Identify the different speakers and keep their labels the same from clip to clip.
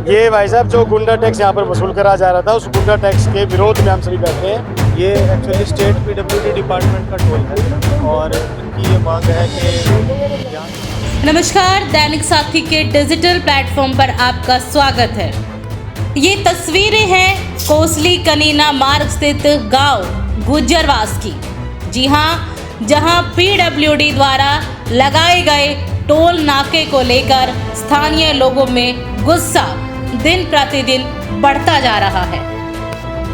Speaker 1: ये भाई साहब जो गुंडा टैक्स यहाँ पर वसूल करा जा रहा था, उस गुंडा टैक्स के विरोध में हम सभी बैठे हैं।
Speaker 2: ये एक्चुअली स्टेट पीडब्ल्यूडी डिपार्टमेंट का टोल है और इनकी ये मांग है कि
Speaker 3: नमस्कार, दैनिक साथी के डिजिटल प्लेटफॉर्म पर आपका स्वागत है। ये तस्वीरें हैं कोसली कनीना मार्ग स्थित गांव गुज्जरवास की। जी हाँ, जहां पीडब्ल्यूडी द्वारा लगाए गए टोल नाके को लेकर स्थानीय लोगों में गुस्सा दिन प्रतिदिन बढ़ता जा रहा है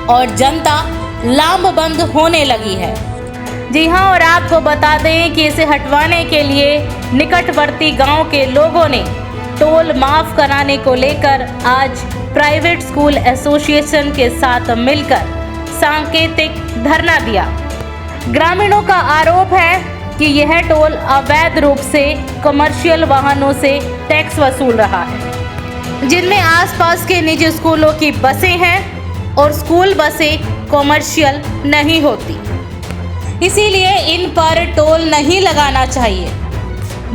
Speaker 3: और जनता लामबंद होने लगी है। जी हाँ, और आपको बता दें कि इसे हटवाने के लिए निकटवर्ती गांव के लोगों ने टोल माफ कराने को लेकर आज प्राइवेट स्कूल एसोसिएशन के साथ मिलकर सांकेतिक धरना दिया। ग्रामीणों का आरोप है कि यह टोल अवैध रूप से कमर्शियल वाहनों से टैक्स वसूल रहा है, जिनमें आसपास के निजी स्कूलों की बसें हैं और स्कूल बसें कमर्शियल नहीं होती, इसीलिए इन पर टोल नहीं लगाना चाहिए।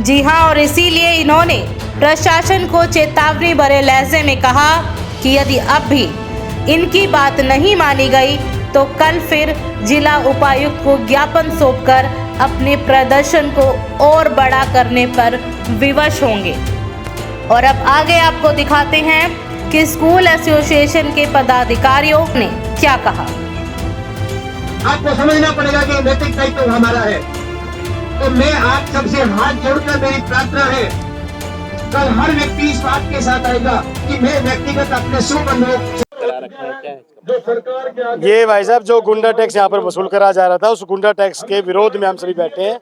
Speaker 3: जी हाँ, और इसीलिए इन्होंने प्रशासन को चेतावनी भरे लहजे में कहा कि यदि अब भी इनकी बात नहीं मानी गई तो कल फिर जिला उपायुक्त को ज्ञापन सौंपकर अपने प्रदर्शन को और बड़ा करने पर विवश होंगे। और अब आगे आपको दिखाते हैं कि स्कूल एसोसिएशन के पदाधिकारियों ने क्या कहा।
Speaker 4: आपको समझना पड़ेगा कि नैतिक दायित्व हमारा है। तो मैं आप सबसे हाथ जोड़कर मेरी प्रार्थना है, कल हर व्यक्ति इस बात के साथ आएगा कि मैं व्यक्तिगत अपने सुबंधों
Speaker 1: ये भाई साहब जो गुंडा टैक्स यहाँ पर वसूल करा जा रहा था, उस गुंडा टैक्स के विरोध में हम सभी बैठे हैं।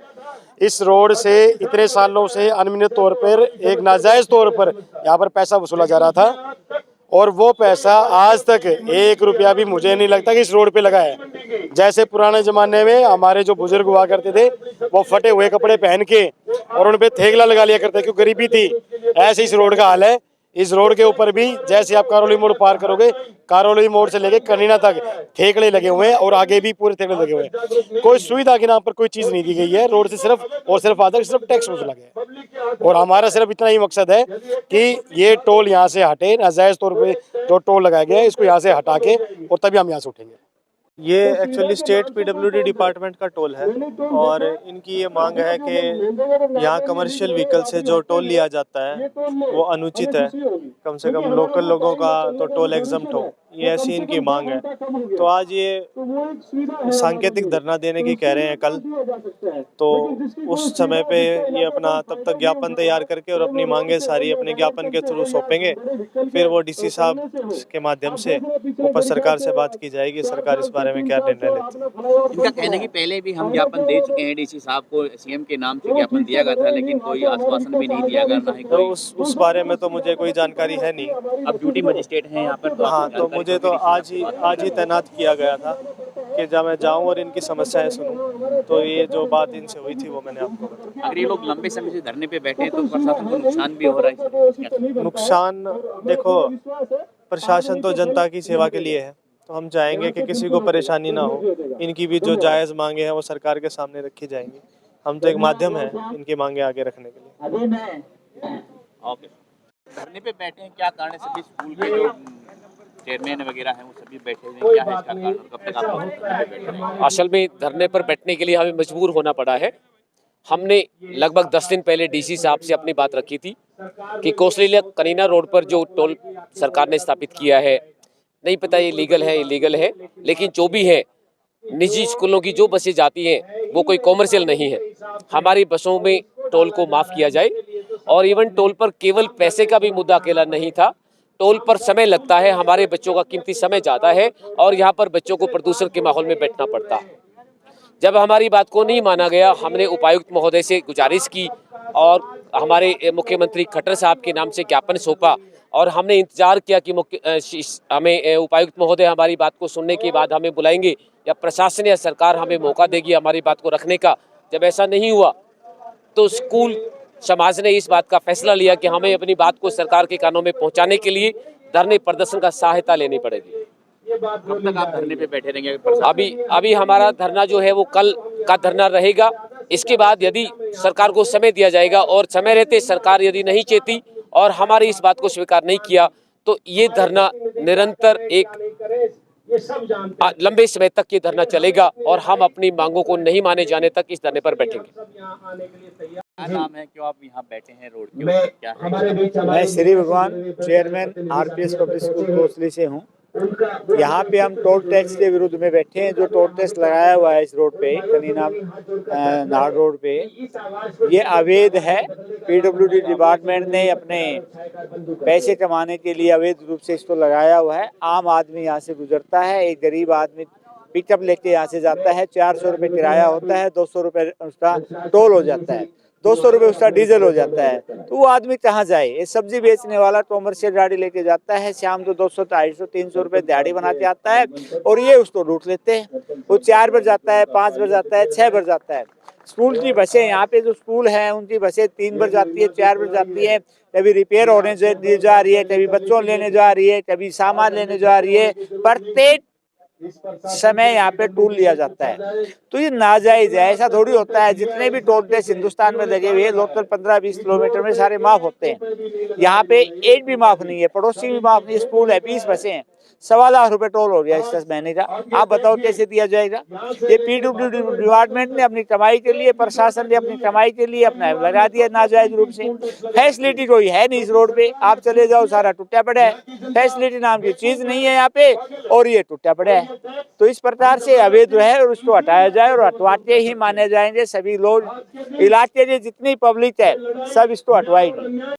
Speaker 1: इस रोड से इतने सालों से अनियमित तौर पर एक नाजायज तौर पर यहाँ पर पैसा वसूला जा रहा था और वो पैसा आज तक 1 रुपया भी मुझे नहीं लगता कि इस रोड पे लगा है। जैसे पुराने ज़माने में हमारे जो बुजुर्ग हुआ करते थे, वो फटे हुए कपड़े पहन के और उन पे थेगला लगा लिया करते, क्योंकि गरीबी थी। ऐसे इस रोड का हाल है। इस रोड के ऊपर भी जैसे आप कारोली मोड़ पार करोगे, कारोली मोड़ से लेके कनीना तक थेगड़े लगे हुए हैं और आगे भी पूरे थेगड़े लगे हुए हैं। कोई सुविधा के नाम पर कोई चीज़ नहीं दी गई है। रोड से सिर्फ और सिर्फ आधा सिर्फ टैक्स वसूला गया है और हमारा सिर्फ इतना ही मकसद है कि ये टोल यहाँ से हटे। नाजायज तौर पे जो टोल लगाया गया है, इसको यहाँ से हटा के और तभी हम यहाँ से उठेंगे।
Speaker 2: ये एक्चुअली स्टेट पीडब्ल्यूडी डिपार्टमेंट का टोल है और इनकी ये मांग है कि यहाँ कमर्शियल व्हीकल से जो टोल लिया जाता है वो अनुचित है। कम से कम लोकल लोगों का तो टोल एग्जम्प्ट हो, ये ऐसी इनकी मांग है। तो आज ये सांकेतिक धरना देने की कह रहे हैं कल, तो उस समय पे ये अपना तब तक ज्ञापन तैयार करके और अपनी मांगे सारी अपने ज्ञापन के थ्रू सौंपेंगे। फिर वो डीसी साहब के माध्यम से ऊपर सरकार से बात की जाएगी, सरकार इस बारे में क्या निर्णय लेती है।
Speaker 5: इनका कहना है कि पहले भी हम ज्ञापन दे चुके हैं, डीसी साहब को सीएम के नाम से ज्ञापन दिया गया था, लेकिन कोई आश्वासन भी नहीं दिया गया, ना ही
Speaker 2: तो
Speaker 5: कोई
Speaker 2: उस बारे में तो मुझे कोई जानकारी है नहीं।
Speaker 5: अब ड्यूटी मजिस्ट्रेट हैं यहाँ पर, तो
Speaker 2: हाँ, तो मुझे तो आज ही तैनात किया गया था कि जब मैं जाऊं और इनकी समस्याएं सुनूं। तो ये जो बात इनसे हुई थी वो मैंने आपको बताया।
Speaker 5: अगर ये लोग लंबे समय से धरने पे बैठे हैं तो प्रशासन को नुकसान भी हो रहा है।
Speaker 2: नुकसान देखो, प्रशासन तो जनता की सेवा के लिए है, तो हम चाहेंगे कि किसी को परेशानी ना हो। इनकी भी जो जायज़ मांगे हैं वो सरकार के सामने रखी जाएंगी। हम तो एक माध्यम है इनकी मांगे आगे रखने के लिए।
Speaker 5: ओके, धरने पे बैठे हैं, क्या कारण है? सभी स्कूल के जो चेयरमैन वगैरह हैं वो सभी बैठे हुए हैं, क्या है इसका कारण? कब तक आप लोग धरने पे बैठे रहेंगे?
Speaker 6: असल में धरने पर बैठने के लिए हमें मजबूर होना पड़ा है। हमने लगभग 10 दिन पहले डीसी साहब से अपनी बात रखी थी कि कोसली कनीना रोड पर जो टोल सरकार ने स्थापित किया है, नहीं पता ये लीगल है इलीगल है, लेकिन जो भी है, निजी स्कूलों की जो बसें जाती हैं वो कोई कॉमर्शियल नहीं है। हमारी बसों में टोल को माफ़ किया जाए। और इवन टोल पर केवल पैसे का भी मुद्दा अकेला नहीं था, टोल पर समय लगता है, हमारे बच्चों का कीमती समय जाता है और यहाँ पर बच्चों को प्रदूषण के माहौल में बैठना पड़ता है। जब हमारी बात को नहीं माना गया, हमने उपायुक्त महोदय से गुजारिश की और हमारे मुख्यमंत्री खट्टर साहब के नाम से ज्ञापन सौंपा और हमने इंतजार किया कि हमें उपायुक्त महोदय हमारी बात को सुनने के बाद हमें बुलाएंगे या प्रशासन या सरकार हमें मौका देगी हमारी बात को रखने का। जब ऐसा नहीं हुआ तो स्कूल समाज ने इस बात का फैसला लिया कि हमें अपनी बात को सरकार के कानों में पहुंचाने के लिए धरने प्रदर्शन का सहायता लेनी पड़ेगी।
Speaker 5: कब तक आप धरने पे बैठे रहेंगे?
Speaker 6: अभी हमारा धरना जो है वो कल का धरना रहेगा। इसके बाद यदि सरकार को समय दिया जाएगा और समय रहते सरकार यदि नहीं चेती और हमारी इस बात को स्वीकार नहीं किया तो ये धरना निरंतर एक लंबे समय तक ये धरना चलेगा और हम अपनी मांगों को नहीं माने जाने तक इस धरने पर बैठेंगे।
Speaker 5: क्या नाम है, क्यों आप यहाँ बैठे हैं रोड के ऊपर, क्या है?
Speaker 7: मैं श्री भगवान chairman RPS public school Kosli से हूँ। यहाँ पे हम टोल टैक्स के विरुद्ध में बैठे हैं। जो टोल टैक्स लगाया हुआ है इस रोड पे, कनीना नाड़ रोड पे, ये अवैध है। पीडब्ल्यूडी डिपार्टमेंट ने अपने पैसे कमाने के लिए अवैध रूप से इसको लगाया हुआ है। आम आदमी यहाँ से गुजरता है, एक गरीब आदमी पिकअप लेके यहाँ से जाता है, 400 रुपये किराया होता है, 200 रुपये उसका टोल हो जाता है, 200 रुपये उसका डीजल हो जाता है। तो वो आदमी कहाँ जाए? ये सब्जी बेचने वाला कॉमर्शियल गाड़ी लेके जाता है, शाम को 200, 250, 300 रुपये दिहाड़ी बना के आता है और ये उसको लूट लेते हैं। वो 4 बजे जाता है, 5 बजे जाता है, 6 बजे जाता है। स्कूल की बसें, यहाँ पे जो स्कूल है उनकी बसें 3 बजे जाती है, 4 बजे जाती है, कभी रिपेयर होने जा रही है, कभी बच्चों लेने जा रही है, कभी सामान लेने जा रही है। प्रत्येक समय यहाँ पे टोल लिया जाता है, तो ये नाजायज है। ऐसा थोड़ी होता है। जितने भी टोल टैक्स हिंदुस्तान में लगे हुए लोकल 15-20 किलोमीटर में सारे माफ होते हैं। यहाँ पे एक भी माफ नहीं है, पड़ोसी भी माफ नहीं। स्कूल है, 20 बसें हैं, 1.25 लाख रुपए टोल हो गया इस महीने का। आप बताओ कैसे दिया जाएगा? ये पीडब्ल्यूडी डिपार्टमेंट ने अपनी कमाई के लिए, प्रशासन ने अपनी कमाई के लिए अपना लगा दिया नाजायज रूप से। फैसिलिटी कोई है नहीं इस रोड पे, आप चले जाओ सारा टूटा पड़ा है। फैसिलिटी नाम की चीज नहीं है यहाँ पे और ये टूटा पड़ा है। तो इस प्रकार से अवैध है और उसको हटाया जाए और हटवाते ही माने जाएंगे सभी लोग। इलाके की जितनी पब्लिक है सब इसको हटवाएंगे।